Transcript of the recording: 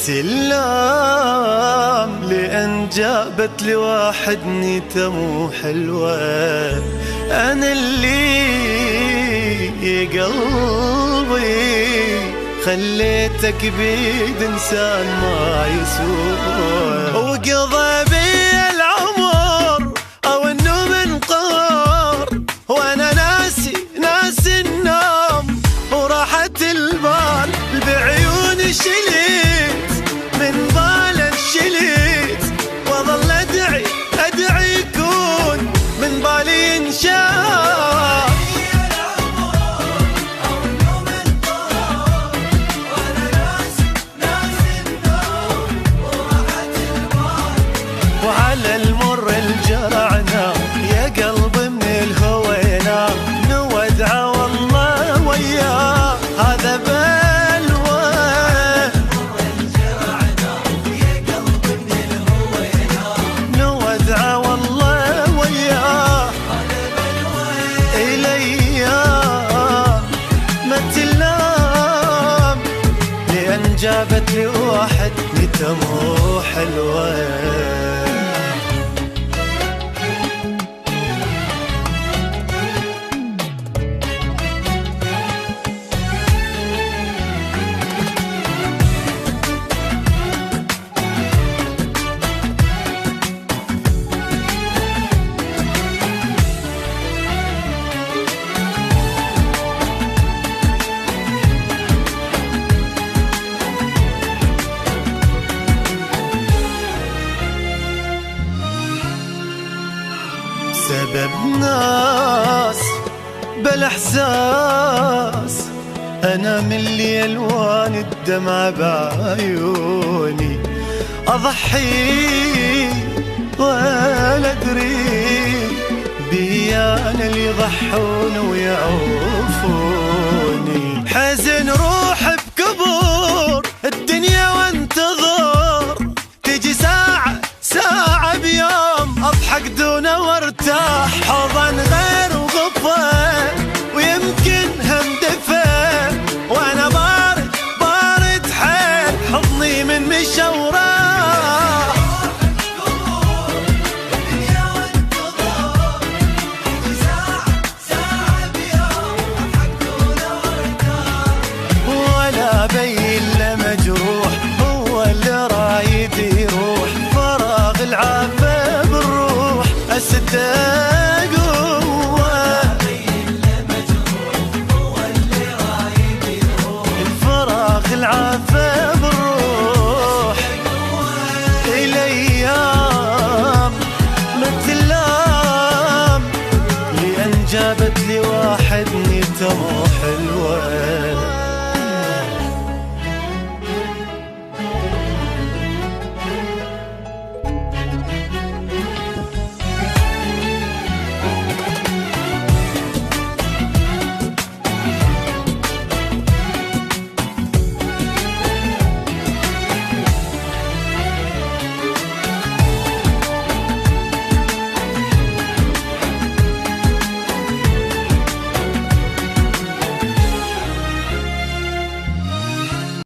تلام لأن جابت لي واحد نيته مو حلوة. أنا اللي قلبي خليتك بيد إنسان ما يسوى، وقضى بي العمر أو إنه من قهر، وأنا ناسي النوم وراحة البال، بعيوني شليت من بال الشليت، وظل أدعي يكون من بالي ينشاف. وعلى المر الجرعنا يا قلب من الهوينا، نودع والله وياه هذا بلوى. نودع والله وياه الأيام ما تلام، لأن جابت لي واحد نيته مو حلوة. سبب ناس بالاحساس، انا من اللي الوان الدمع بعيوني، اضحي ولا ادري بي انا اللي يضحون ويعوفوني. حزن روح بكبور الدنيا وانتظر، تجي ساعة بيوم اضحك دونه وارتاح، حضن غير وغفى ويمكن هندفى، وانا بارد حيل حضني من مشى وراح. ولا بين له مجروح، هو اللي رايد يروح، فراغ العافية بالروح أسده قوة. الفراغ العافية بالروح الأيام ما تلام، لأن جابت لي واحد نيته مو حلوة.